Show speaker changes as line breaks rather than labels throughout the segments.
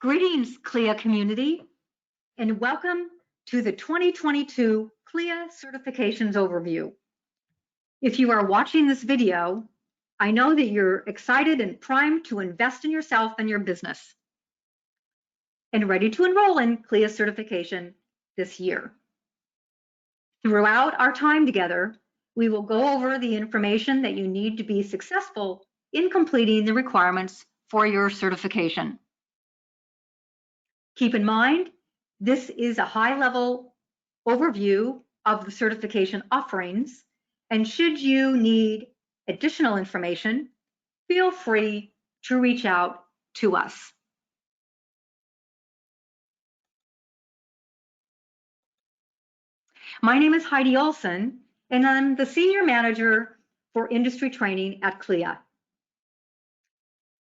Greetings, Clia community, and welcome to the 2022 Clia Certifications Overview. If you are watching this video, I know that you're excited and primed to invest in yourself and your business and ready to enroll in Clia certification this year. Throughout our time together, we will go over the information that you need to be successful in completing the requirements for your certification. Keep in mind, this is a high-level overview of the certification offerings, and should you need additional information, feel free to reach out to us. My name is Heidi Olson, and I'm the Senior Manager for Industry Training at Clia.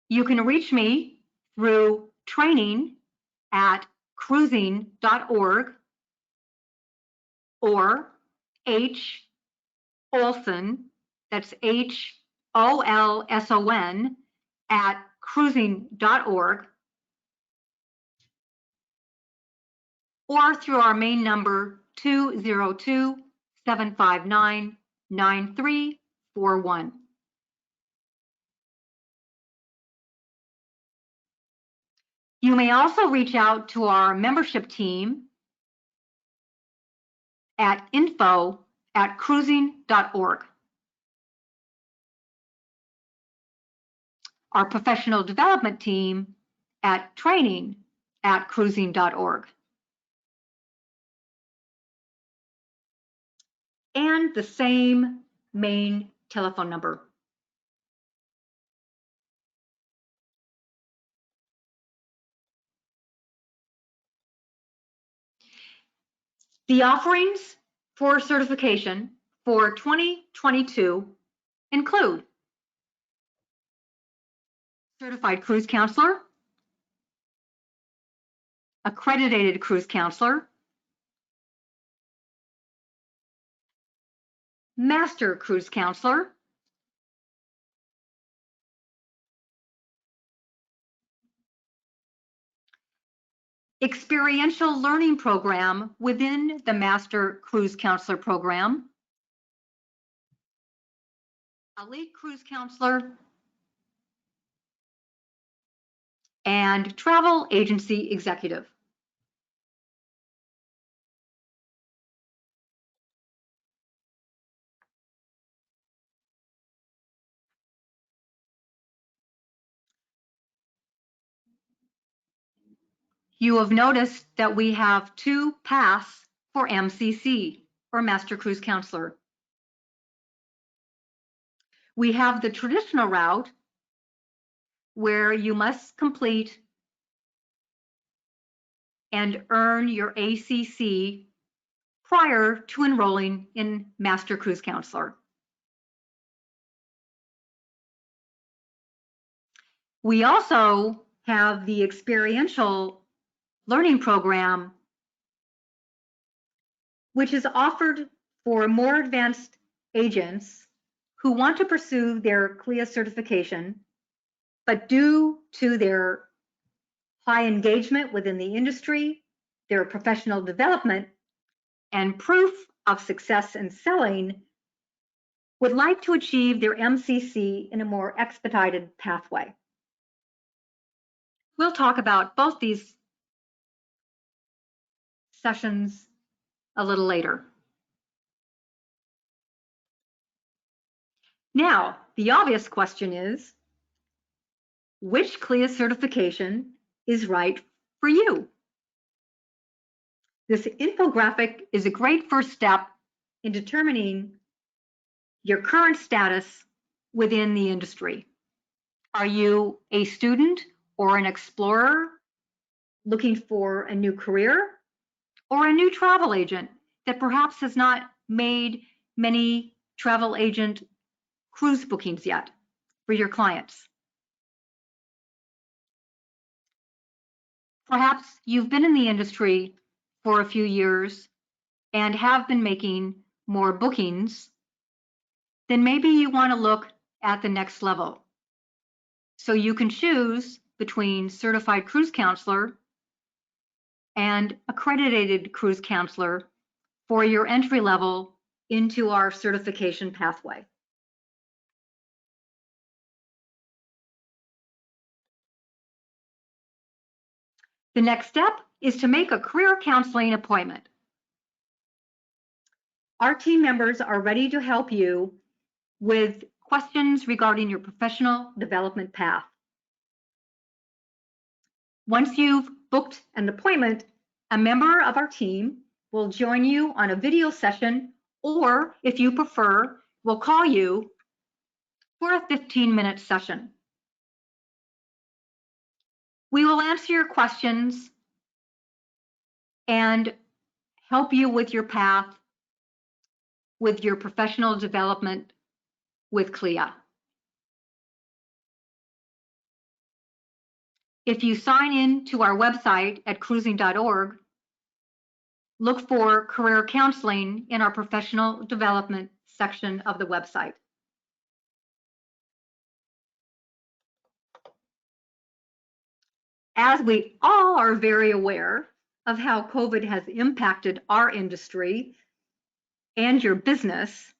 You can reach me through training@cruising.org or H. Olson, that's HOLSON, @cruising.org, or through our main number 202-759-9341. You may also reach out to our membership team at info@cruising.org. Our professional development team at training@cruising.org. And the same main telephone number. The offerings for certification for 2022 include Certified Cruise Counselor, Accredited Cruise Counselor, Master Cruise Counselor, Experiential Learning Program within the Master Cruise Counselor program, Elite Cruise Counselor, and Travel Agency Executive. You have noticed that we have two paths for MCC, or Master Cruise Counselor. We have the traditional route where you must complete and earn your ACC prior to enrolling in Master Cruise Counselor. We also have the Experiential Learning Program, which is offered for more advanced agents who want to pursue their CLIA certification, but due to their high engagement within the industry, their professional development, and proof of success in selling, would like to achieve their MCC in a more expedited pathway. We'll talk about both these sessions a little later. Now, the obvious question is, which CLIA certification is right for you? This infographic is a great first step in determining your current status within the industry. Are you a student or an explorer looking for a new career, or a new travel agent that perhaps has not made many travel agent cruise bookings yet for your clients? Perhaps you've been in the industry for a few years and have been making more bookings. Then maybe you want to look at the next level. So you can choose between Certified Cruise Counselor and Accredited Cruise Counselor for your entry level into our certification pathway. The next step is to make a career counseling appointment. Our team members are ready to help you with questions regarding your professional development path. Once you've booked an appointment, a member of our team will join you on a video session, or if you prefer, we'll call you for a 15-minute session. We will answer your questions and help you with your path with your professional development with Clia. If you sign in to our website at cruising.org, look for Career Counseling in our Professional Development section of the website. As we all are very aware of how COVID has impacted our industry and your business,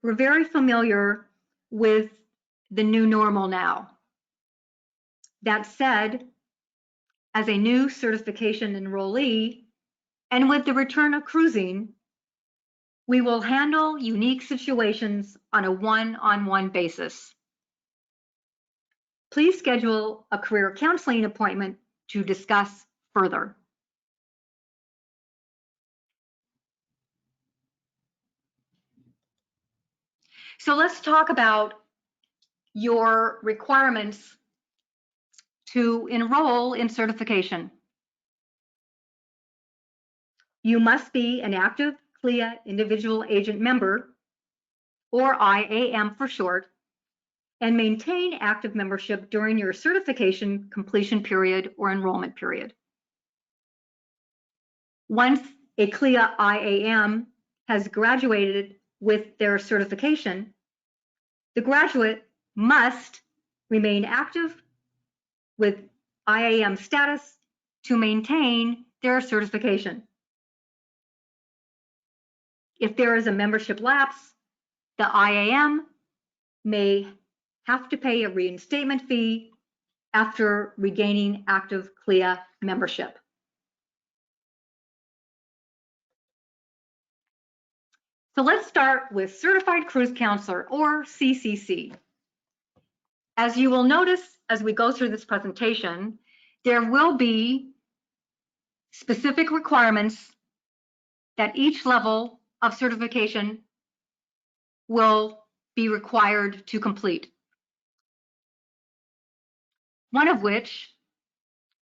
we're very familiar with the new normal now. That said, as a new certification enrollee, and with the return of cruising, we will handle unique situations on a one-on-one basis. Please schedule a career counseling appointment to discuss further. So let's talk about your requirements to enroll in certification. You must be an active Clia individual agent member, or IAM for short, and maintain active membership during your certification completion period or enrollment period. Once a Clia IAM has graduated with their certification, the graduate must remain active with IAM status to maintain their certification. If there is a membership lapse, the IAM may have to pay a reinstatement fee after regaining active Clia membership. So let's start with Certified Cruise Counselor, or CCC. As you will notice as we go through this presentation, there will be specific requirements that each level of certification will be required to complete. One of which,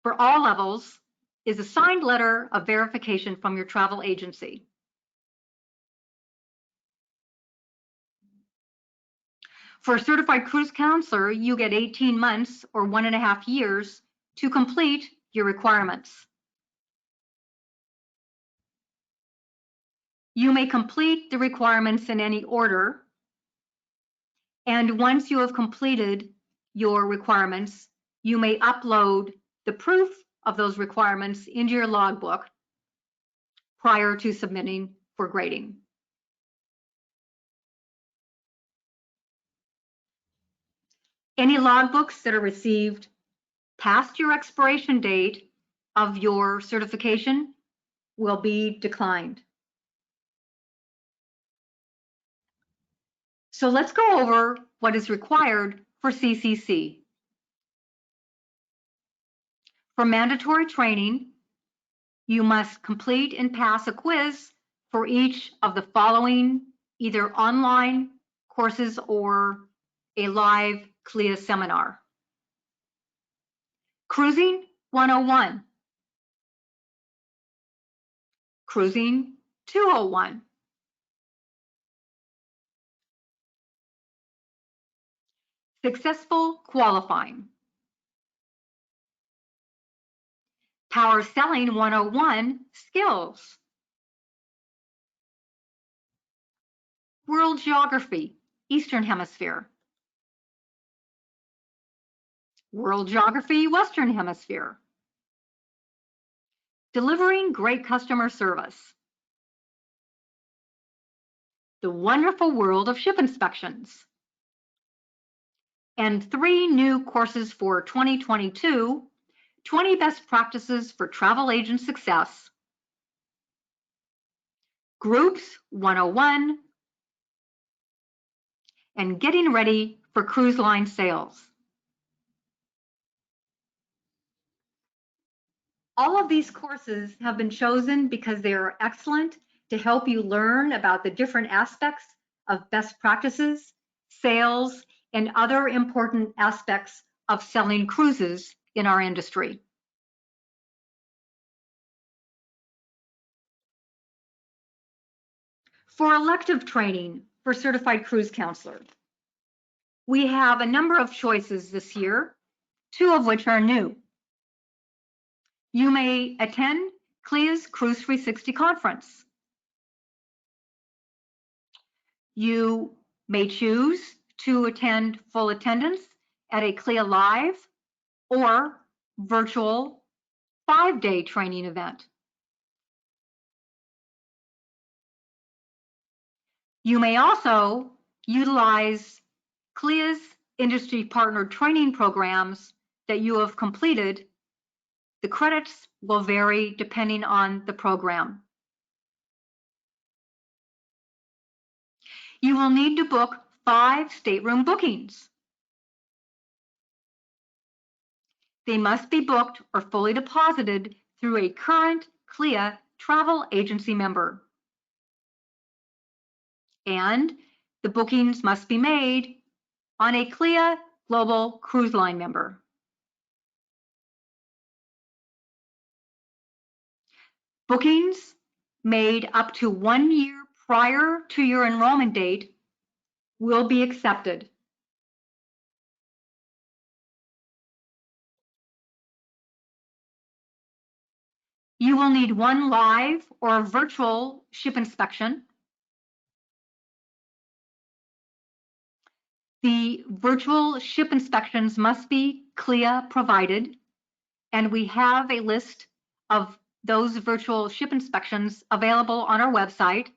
for all levels, is a signed letter of verification from your travel agency. For a Certified Cruise Counselor, you get 18 months or 1.5 years to complete your requirements. You may complete the requirements in any order, and once you have completed your requirements, you may upload the proof of those requirements into your logbook prior to submitting for grading. Any logbooks that are received past your expiration date of your certification will be declined. So let's go over what is required for CCC. For mandatory training, you must complete and pass a quiz for each of the following either online courses or a live Clia seminar. Cruising 101, Cruising 201, Successful Qualifying, Power Selling 101, Skills, World Geography, Eastern Hemisphere, World Geography, Western Hemisphere. Delivering great customer service. The wonderful world of ship inspections. And 3 new courses for 2022, 20 best practices for travel agent success, Groups 101, and Getting Ready for Cruise Line Sales. All of these courses have been chosen because they are excellent to help you learn about the different aspects of best practices, sales, and other important aspects of selling cruises in our industry. For elective training for Certified Cruise Counselor, we have a number of choices this year, 2 of which are new. You may attend Clia's Cruise 360 conference. You may choose to attend full attendance at a Clia Live or virtual 5-day training event. You may also utilize Clia's industry partner training programs that you have completed. The credits will vary depending on the program. You will need to book 5 stateroom bookings. They must be booked or fully deposited through a current Clia travel agency member. And the bookings must be made on a Clia Global Cruise Line member. Bookings made up to 1 year prior to your enrollment date will be accepted. You will need 1 live or virtual ship inspection. The virtual ship inspections must be Clia provided, and we have a list of those virtual ship inspections available on our website.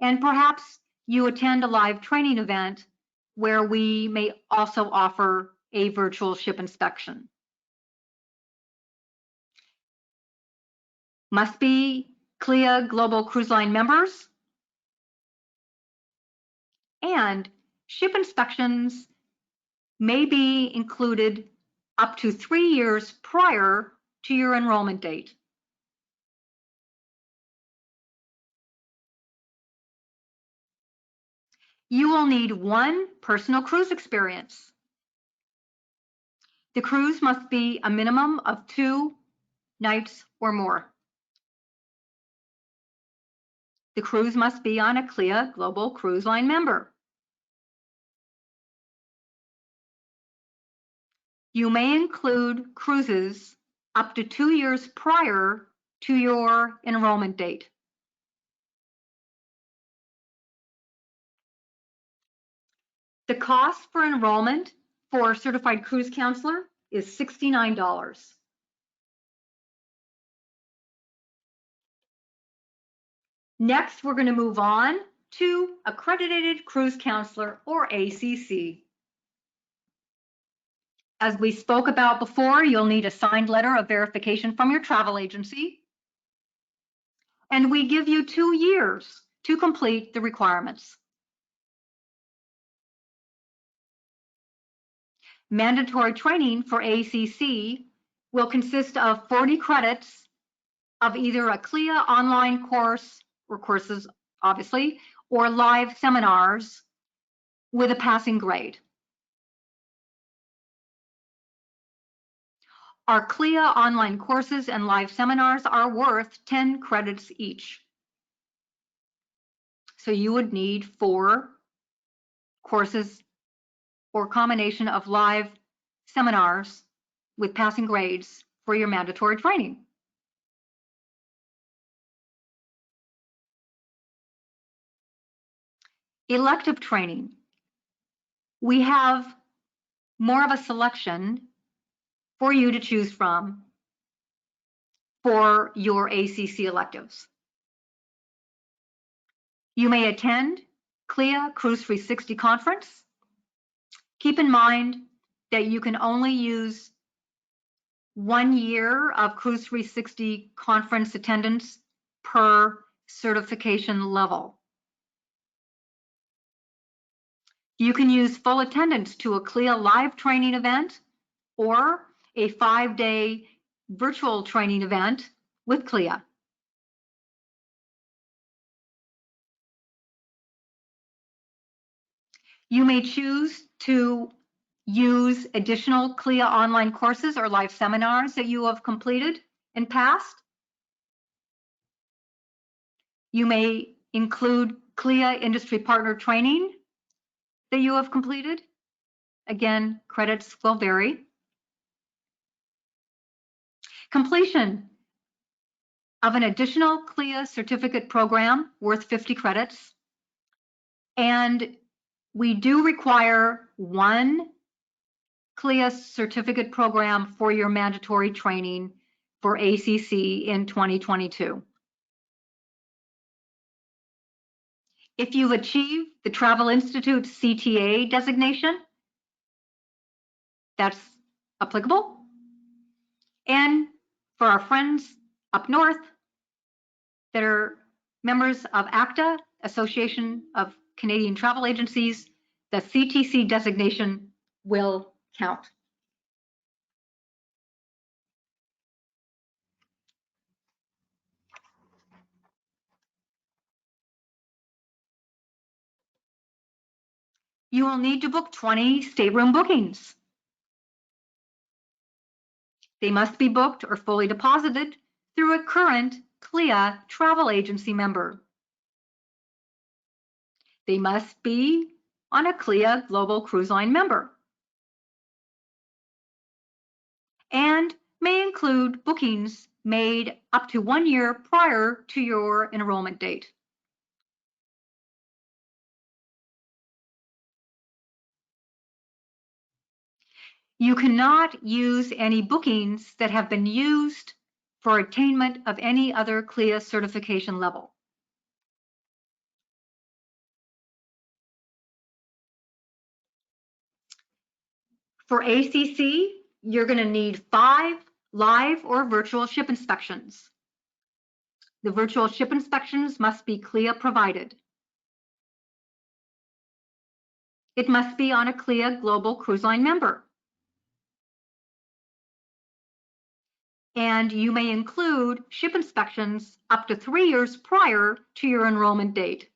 And perhaps you attend a live training event where we may also offer a virtual ship inspection. Must be Clia Global Cruise Line members. And ship inspections may be included up to 3 years prior to your enrollment date. You will need 1 personal cruise experience. The cruise must be a minimum of 2 nights or more. The cruise must be on a Clia Global Cruise Line member. You may include cruises up to 2 years prior to your enrollment date. The cost for enrollment for Certified Cruise Counselor is $69. Next, we're going to move on to Accredited Cruise Counselor, or ACC. As we spoke about before, you'll need a signed letter of verification from your travel agency. And we give you 2 years to complete the requirements. Mandatory training for ACC will consist of 40 credits of either a Clia online course, or courses obviously, or live seminars with a passing grade. Our Clia online courses and live seminars are worth 10 credits each. So you would need 4 courses or combination of live seminars with passing grades for your mandatory training. Elective training. We have more of a selection for you to choose from for your ACC electives. You may attend Clia Cruise 360 conference. Keep in mind that you can only use 1 year of Cruise 360 conference attendance per certification level. You can use full attendance to a Clia live training event or a 5-day virtual training event with Clia. You may choose to use additional Clia online courses or live seminars that you have completed in past. You may include Clia industry partner training that you have completed. Again, credits will vary. Completion of an additional Clia certificate program worth 50 credits. And we do require 1 Clia certificate program for your mandatory training for ACC in 2022. If you've achieved the Travel Institute CTA designation, that's applicable. And for our friends up north that are members of ACTA, Association of Canadian Travel Agencies, the CTC designation will count. You will need to book 20 stateroom bookings. They must be booked or fully deposited through a current Clia travel agency member. They must be on a Clia Global Cruise Line member and may include bookings made up to 1 year prior to your enrollment date. You cannot use any bookings that have been used for attainment of any other Clia certification level. For ACC, you're going to need 5 live or virtual ship inspections. The virtual ship inspections must be Clia provided. It must be on a Clia Global Cruise Line member. And you may include ship inspections up to 3 years prior to your enrollment date.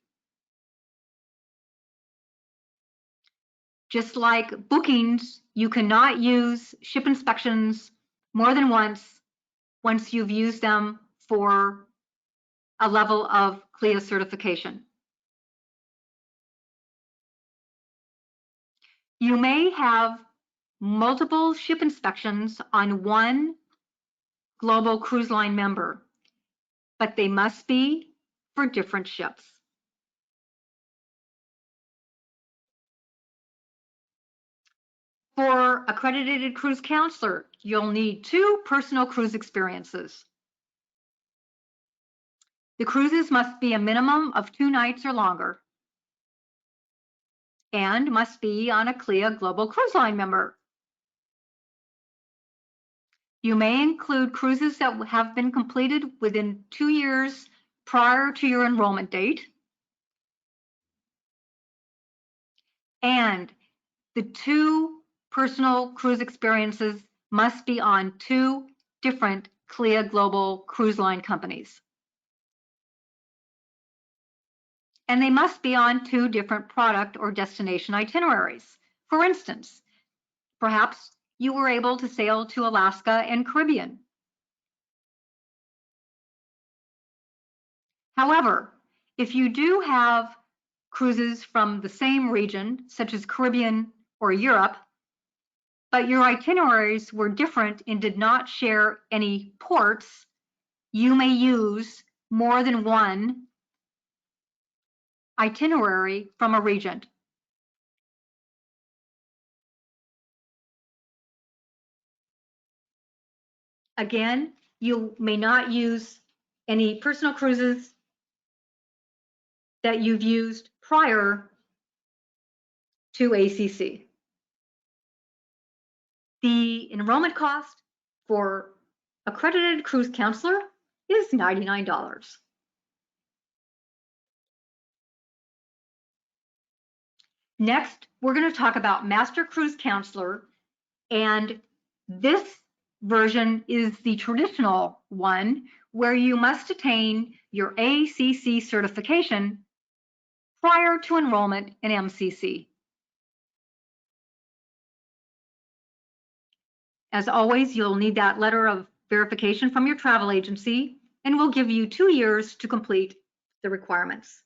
Just like bookings, you cannot use ship inspections more than once you've used them for a level of Clia certification. You may have multiple ship inspections on one Global Cruise Line member, but they must be for different ships. For accredited cruise counselor, you'll need 2 personal cruise experiences. The cruises must be a minimum of 2 nights or longer and must be on a Clia Global Cruise Line member. You may include cruises that have been completed within 2 years prior to your enrollment date. And the 2 personal cruise experiences must be on 2 different Clia Global Cruise Line companies. And they must be on 2 different product or destination itineraries. For instance, perhaps you were able to sail to Alaska and Caribbean. However, if you do have cruises from the same region, such as Caribbean or Europe, but your itineraries were different and did not share any ports, you may use more than one itinerary from a region. Again, you may not use any personal cruises that you've used prior to ACC. The enrollment cost for accredited cruise counselor is $99. Next, we're going to talk about Master Cruise Counselor, and this version is the traditional one where you must attain your ACC certification prior to enrollment in MCC. As always, you'll need that letter of verification from your travel agency, and we'll give you 2 years to complete the requirements.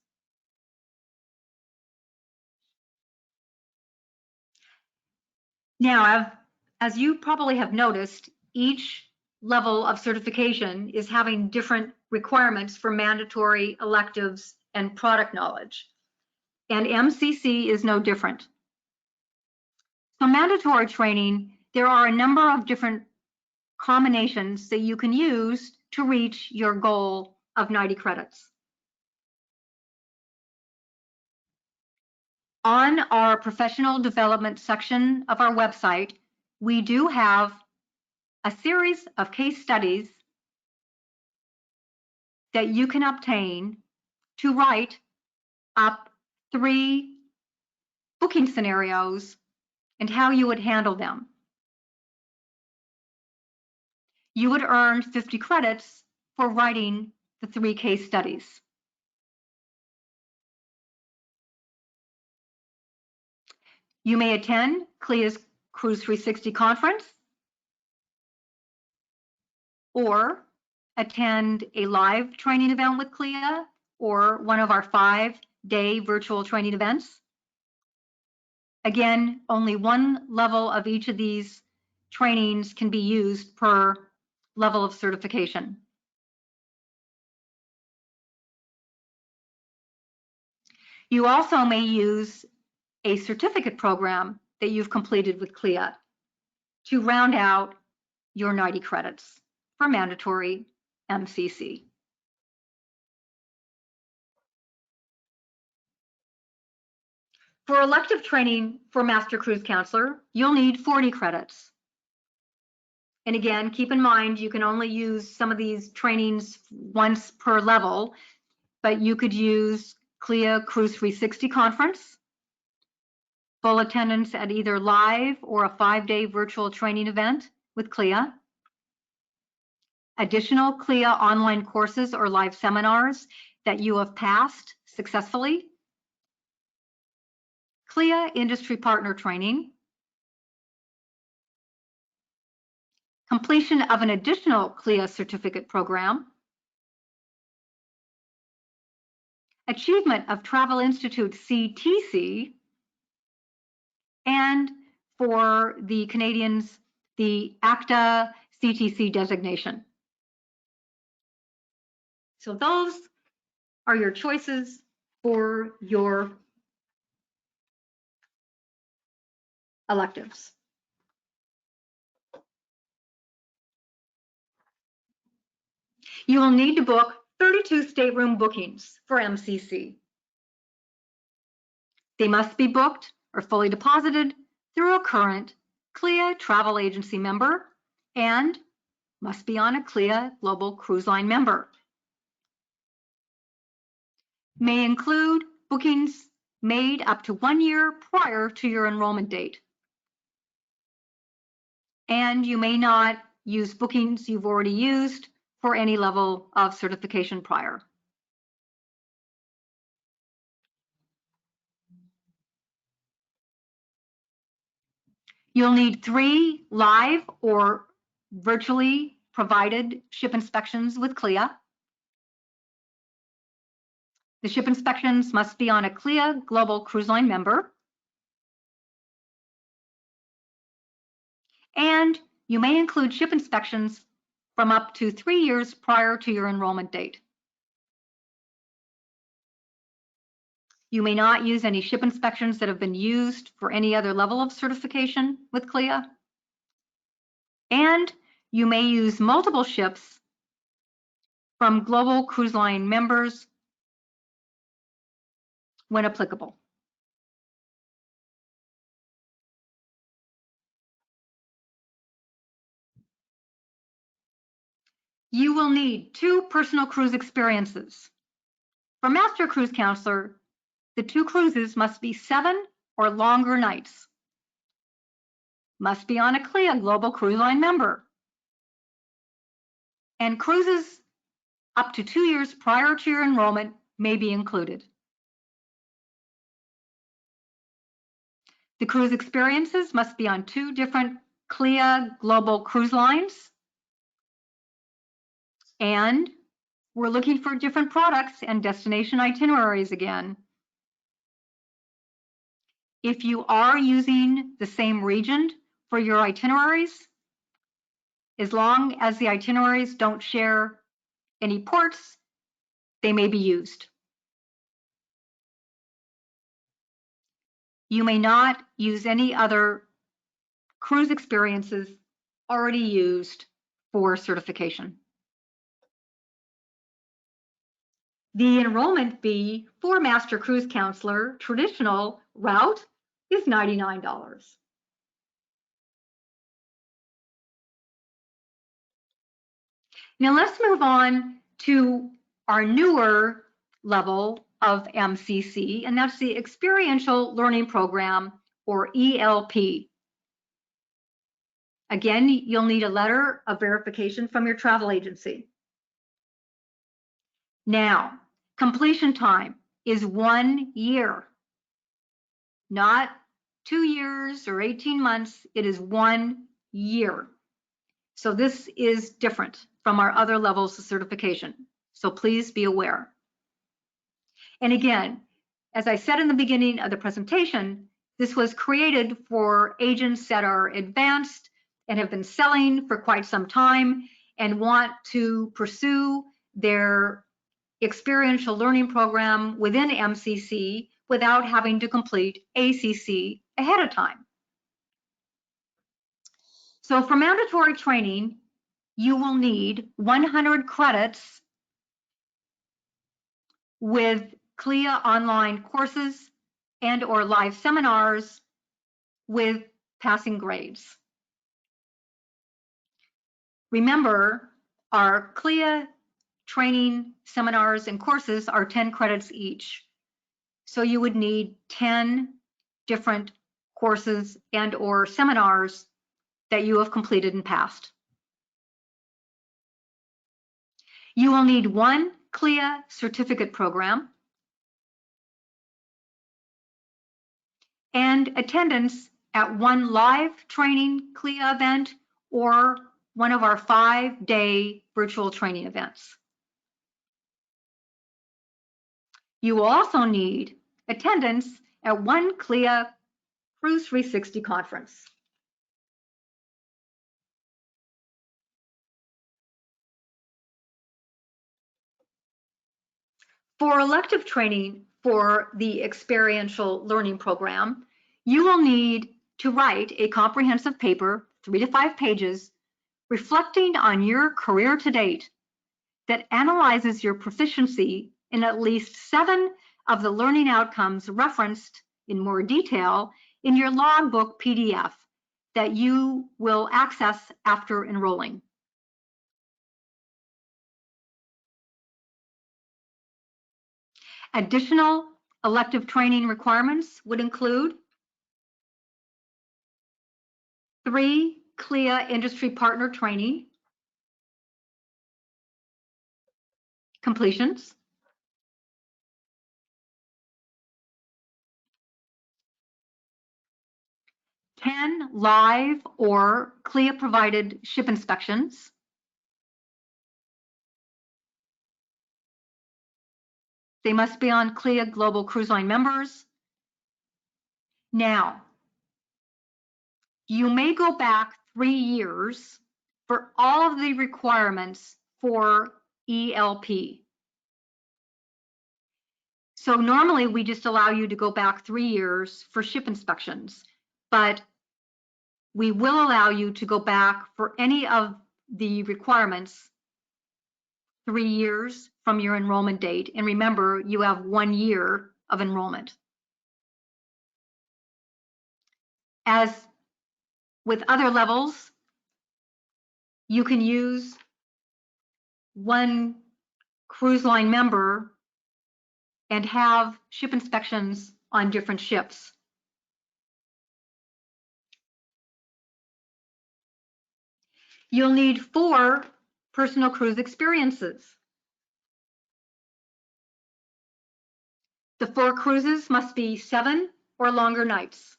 Now, as you probably have noticed, each level of certification is having different requirements for mandatory electives and product knowledge, and MCC is no different. So mandatory training, there are a number of different combinations that you can use to reach your goal of 90 credits. On our professional development section of our website, we do have a series of case studies that you can obtain to write up 3 booking scenarios and how you would handle them. You would earn 50 credits for writing the 3 case studies. You may attend Clia's Cruise 360 conference or attend a live training event with Clia or one of our 5-day virtual training events. Again, only one level of each of these trainings can be used per level of certification. You also may use a certificate program that you've completed with Clia to round out your 90 credits for mandatory MCC. For elective training for Master Cruise Counselor, you'll need 40 credits. And again, keep in mind, you can only use some of these trainings once per level, but you could use Clia Cruise 360 conference, full attendance at either live or a 5-day virtual training event with Clia, additional Clia online courses or live seminars that you have passed successfully, Clia industry partner training, completion of an additional Clia certificate program, achievement of Travel Institute CTC, and for the Canadians, the ACTA CTC designation. So those are your choices for your electives. You will need to book 32 stateroom bookings for MCC. They must be booked or fully deposited through a current Clia travel agency member and must be on a Clia Global Cruise Line member. May include bookings made up to 1 year prior to your enrollment date. And you may not use bookings you've already used for any level of certification prior. You'll need 3 live or virtually provided ship inspections with Clia. The ship inspections must be on a Clia Global Cruise Line member. And you may include ship inspections from up to 3 years prior to your enrollment date. You may not use any ship inspections that have been used for any other level of certification with Clia. And You may use multiple ships from Global Cruise Line members when applicable. You will need 2 personal cruise experiences. For Master Cruise Counselor, the 2 cruises must be 7 or longer nights. Must be on a Clia Global Cruise Line member. And cruises up to 2 years prior to your enrollment may be included. The cruise experiences must be on 2 different Clia Global Cruise Lines. And we're looking for different products and destination itineraries again. If you are using the same region for your itineraries, as long as the itineraries don't share any ports, they may be used. You may not use any other cruise experiences already used for certification. The enrollment fee for Master Cruise Counselor traditional route is $99. Now let's move on to our newer level of MCC, and that's the Experiential Learning Program, or ELP. Again, you'll need a letter of verification from your travel agency. Now, completion time is 1 year, not 2 years or 18 months. It is 1 year. So this is different from our other levels of certification. So please be aware. And again, as I said in the beginning of the presentation, this was created for agents that are advanced and have been selling for quite some time and want to pursue their experiential learning program within MCC without having to complete ACC ahead of time. So for mandatory training, you will need 100 credits with Clia online courses and or live seminars with passing grades. Remember, our Clia training seminars and courses are 10 credits each. So you would need 10 different courses and or seminars that you have completed and passed. You will need 1 Clia certificate program and attendance at 1 live training Clia event or one of our 5-day virtual training events. You will also need attendance at 1 Clia Cruise 360 conference. For elective training for the Experiential Learning Program, you will need to write a comprehensive paper, 3 to 5 pages, reflecting on your career to date that analyzes your proficiency in at least 7 of the learning outcomes referenced in more detail in your logbook PDF that you will access after enrolling. Additional elective training requirements would include 3 Clia industry partner training completions, 10 live or Clia provided ship inspections, they must be on Clia Global Cruise Line members. Now, you may go back 3 years for all of the requirements for ELP. So normally we just allow you to go back 3 years for ship inspections, but we will allow you to go back for any of the requirements 3 years from your enrollment date. And remember, you have 1 year of enrollment. As with other levels, you can use one cruise line member and have ship inspections on different ships. You'll need 4 personal cruise experiences. The 4 cruises must be 7 or longer nights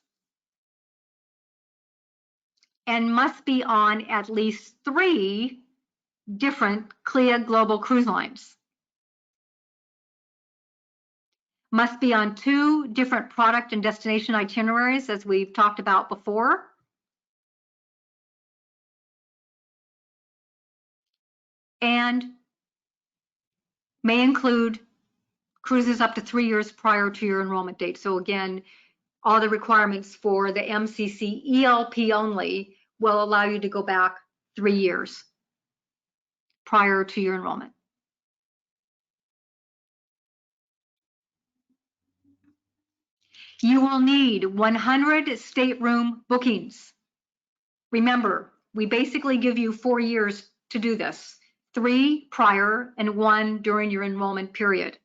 and must be on at least 3 different Clia global cruise lines. Must be on 2 different product and destination itineraries, as we've talked about before. And may include cruises up to 3 years prior to your enrollment date. So again, all the requirements for the MCC ELP only will allow you to go back 3 years prior to your enrollment. You will need 100 stateroom bookings. Remember, we basically give you 4 years to do this, 3 prior and 1 during your enrollment period.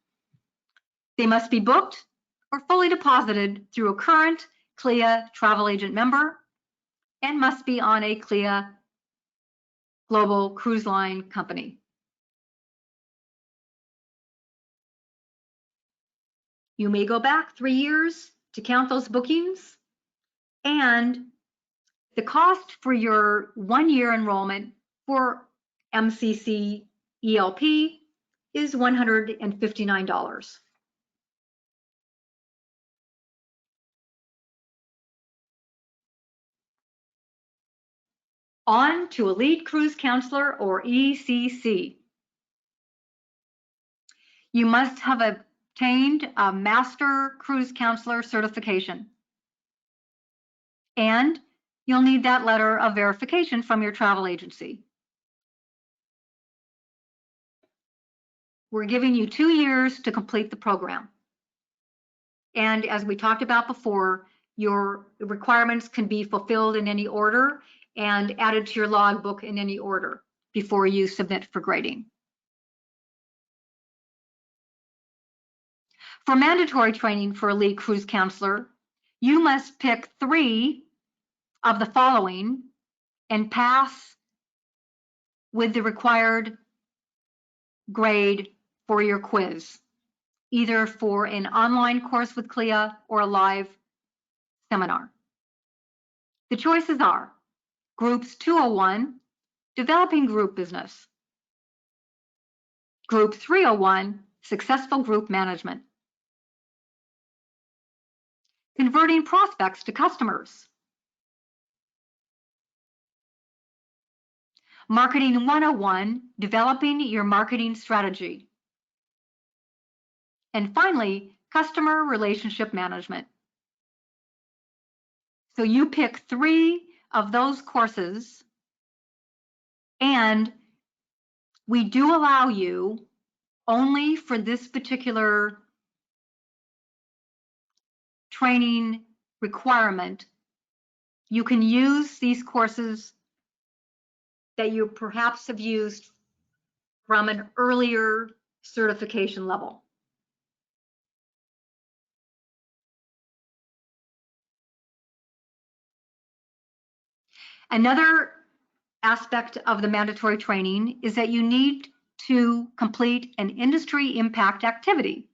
They must be booked or fully deposited through a current Clia travel agent member and must be on a Clia global cruise line company. You may go back 3 years to count those bookings, and the cost for your 1 year enrollment for MCC ELP is $159. On to Elite Cruise Counselor, or ECC. You must have obtained a Master Cruise Counselor certification, and you'll need that letter of verification from your travel agency. We're giving you 2 years to complete the program. And as we talked about before, your requirements can be fulfilled in any order and added to your logbook in any order before you submit for grading. For mandatory training for Elite Cruise Counselor, you must pick 3 of the following and pass with the required grade for your quiz, either for an online course with Clia or a live seminar. The choices are Groups 201, Developing Group Business; Group 301, Successful Group Management; Converting Prospects to Customers; Marketing 101, Developing Your Marketing Strategy; and finally, Customer Relationship Management. So you pick 3 of those courses, and we do allow you, only for this particular training requirement, you can use these courses that you perhaps have used from an earlier certification level. Another aspect of the mandatory training is that you need to complete an industry impact activity.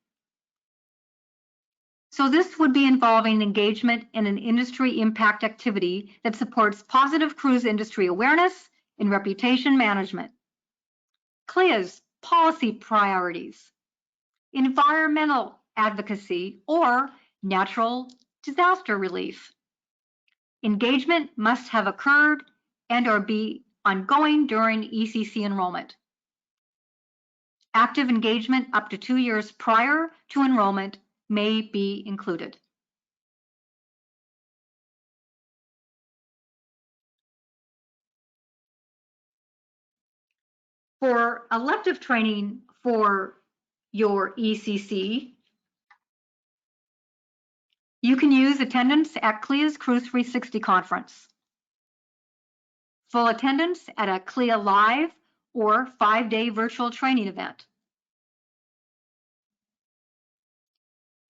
So this would be involving engagement in an industry impact activity that supports positive cruise industry awareness and reputation management, Clia's policy priorities, environmental advocacy, or natural disaster relief. Engagement must have occurred and or be ongoing during ECC enrollment. Active engagement up to 2 years prior to enrollment may be included. For elective training for your ECC, you can use attendance at Clia's Cruise 360 conference, full attendance at a Clia live or 5-day virtual training event,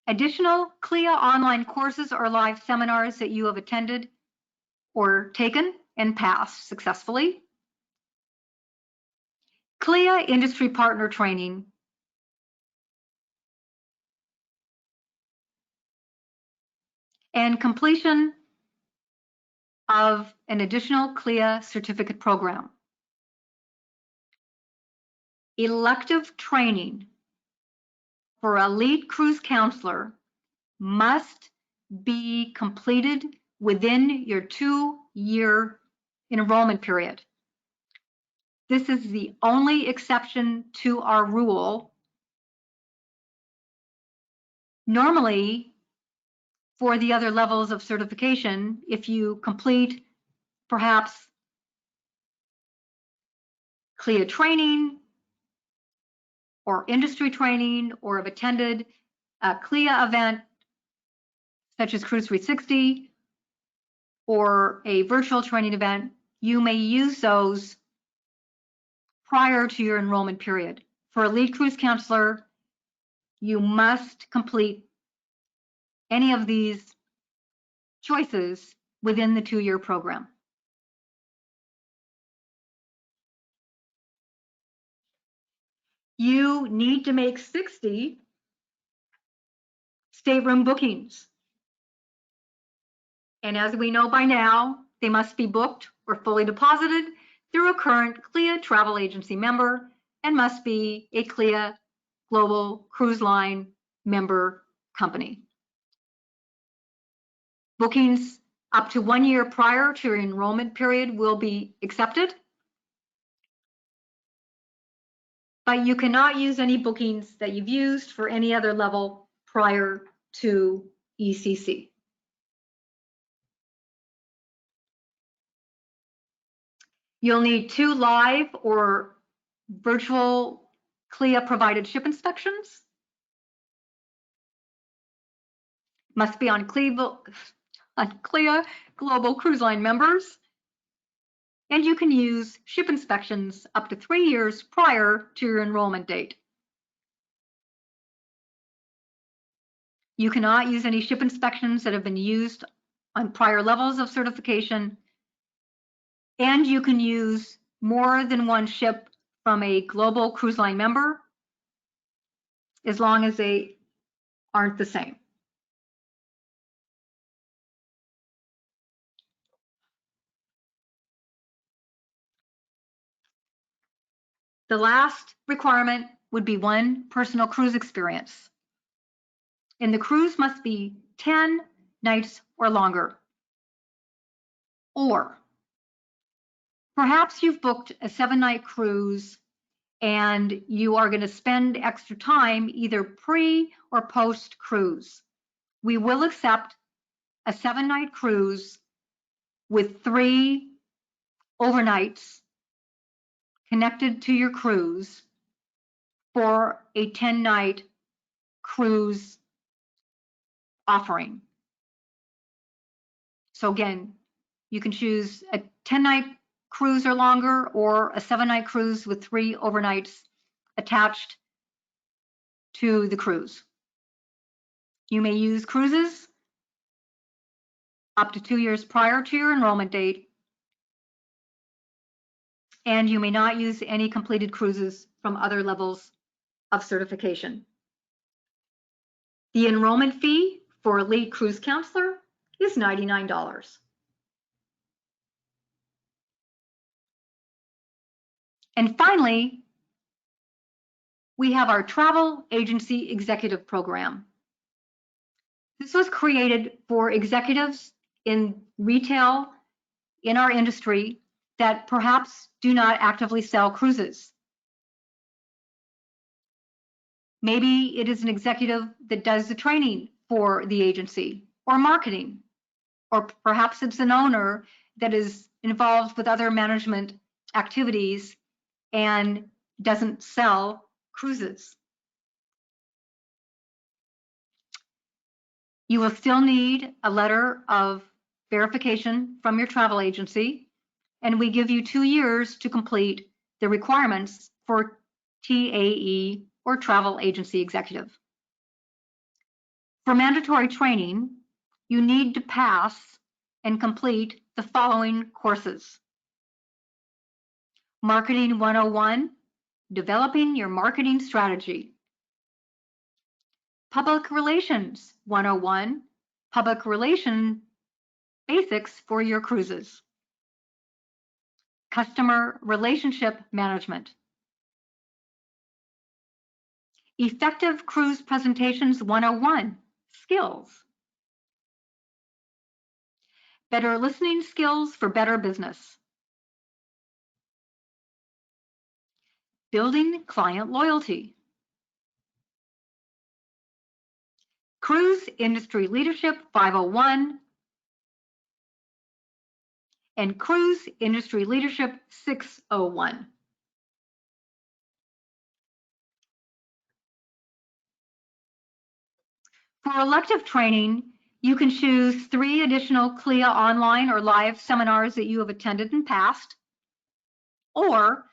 additional Clia online courses or live seminars that you have attended or taken and passed successfully, Clia industry partner training, and completion of an additional Clia certificate program. Elective training for a lead cruise counselor must be completed within your 2-year enrollment period. This is the only exception to our rule. Normally, for the other levels of certification, if you complete perhaps Clia training or industry training, or have attended a Clia event such as Cruise 360 or a virtual training event, you may use those prior to your enrollment period. For a lead cruise counselor, you must complete any of these choices within the 2-year program. You need to make 60 stateroom bookings. And as we know by now, they must be booked or fully deposited through a current Clia travel agency member and must be a Clia Global Cruise Line member company. Bookings up to 1 year prior to your enrollment period will be accepted, but you cannot use any bookings that you've used for any other level prior to ECC. You'll need 2 live or virtual Clia provided ship inspections. Must be on Clia Global Cruise Line members. And you can use ship inspections up to 3 years prior to your enrollment date. You cannot use any ship inspections that have been used on prior levels of certification. And you can use more than one ship from a Global Cruise Line member, as long as they aren't the same. The last requirement would be 1 personal cruise experience. And the cruise must be 10 nights or longer. Or perhaps you've booked a 7-night cruise and you are going to spend extra time either pre or post cruise. We will accept a 7-night cruise with 3 overnights connected to your cruise for a 10-night cruise offering. So again, you can choose a 10-night cruise or longer, or a 7-night cruise with 3 overnights attached to the cruise. You may use cruises up to 2 years prior to your enrollment date, and you may not use any completed cruises from other levels of certification. The enrollment fee for a lead cruise counselor is $99. And finally, we have our travel agency executive program. This was created for executives in retail in our industry that perhaps do not actively sell cruises. Maybe it is an executive that does the training for the agency or marketing, or perhaps it's an owner that is involved with other management activities and doesn't sell cruises. You will still need a letter of verification from your travel agency, and we give you 2 years to complete the requirements for TAE or Travel Agency Executive. For mandatory training, you need to pass and complete the following courses. Marketing 101, developing your marketing strategy. Public Relations 101, public relation basics for your cruises. Customer Relationship Management. Effective Cruise Presentations 101, skills. Better listening skills for better business. Building client loyalty. Cruise Industry Leadership 501 and Cruise Industry Leadership 601. For elective training, you can choose 3 additional Clia online or live seminars that you have attended and passed, or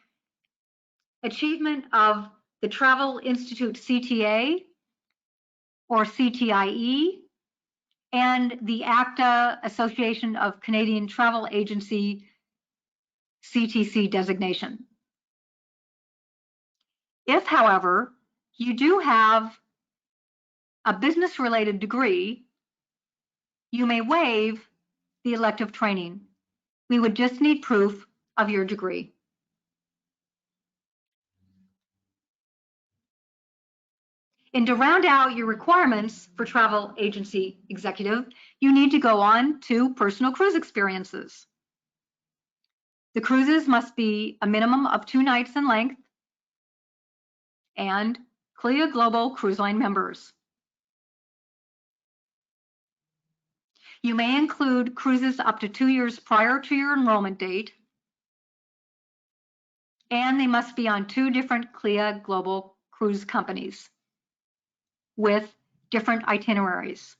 achievement of the Travel Institute CTA or CTIE and the ACTA Association of Canadian Travel Agency CTC designation. If, however, you do have a business-related degree, you may waive the elective training. We would just need proof of your degree. And to round out your requirements for travel agency executive, you need to go on to personal cruise experiences. The cruises must be a minimum of 2 nights in length and Clia Global Cruise Line members. You may include cruises up to 2 years prior to your enrollment date, and they must be on 2 different Clia Global cruise companies with different itineraries.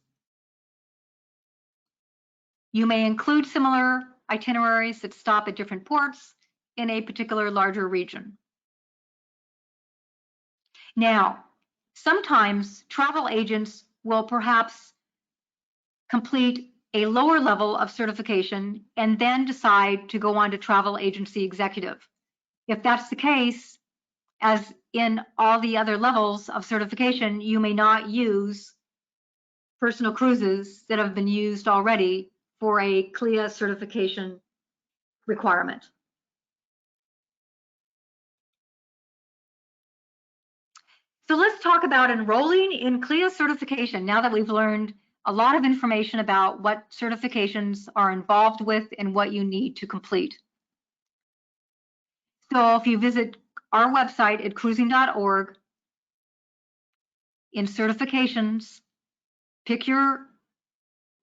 You may include similar itineraries that stop at different ports in a particular larger region. Now, sometimes travel agents will perhaps complete a lower level of certification and then decide to go on to travel agency executive. If that's the case, as in all the other levels of certification, you may not use personal cruises that have been used already for a Clia certification requirement. So let's talk about enrolling in Clia certification now that we've learned a lot of information about what certifications are involved with and what you need to complete. So if you visit our website at cruising.org, in certifications, pick your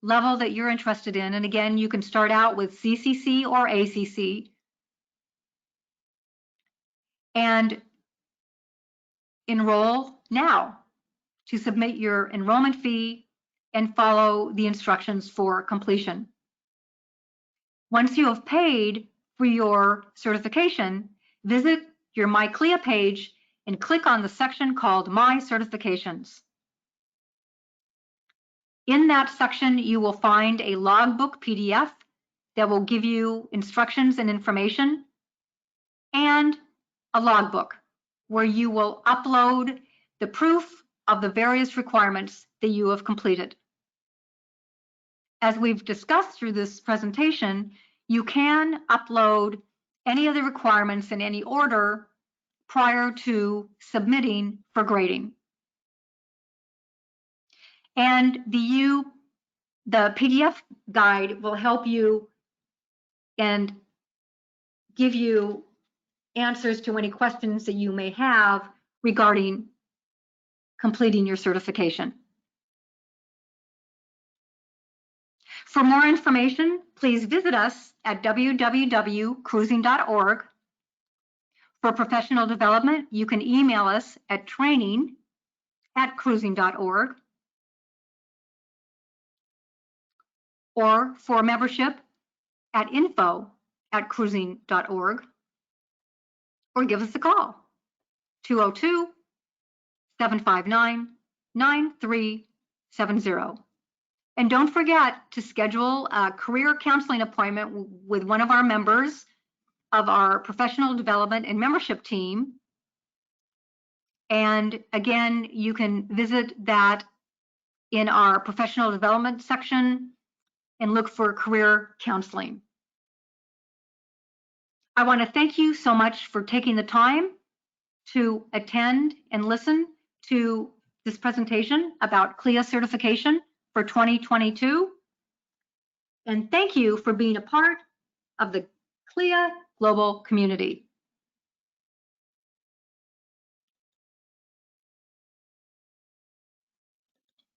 level that you're interested in. And again, you can start out with CCC or ACC and enroll now to submit your enrollment fee and follow the instructions for completion. Once you have paid for your certification, visit your My Clia page and click on the section called My Certifications. In that section, you will find a logbook PDF that will give you instructions and information, and a logbook where you will upload the proof of the various requirements that you have completed. As we've discussed through this presentation, you can upload any of the requirements in any order prior to submitting for grading. And the PDF guide will help you and give you answers to any questions that you may have regarding completing your certification. For more information, please visit us at www.cruising.org. For professional development, you can email us at training@cruising.org, or for membership at info@cruising.org, or give us a call, 202-759-9370. And don't forget to schedule a career counseling appointment with one of our members of our professional development and membership team. And again, you can visit that in our professional development section and look for career counseling. I want to thank you so much for taking the time to attend and listen to this presentation about Clia certification for 2022. And thank you for being a part of the Clia global community.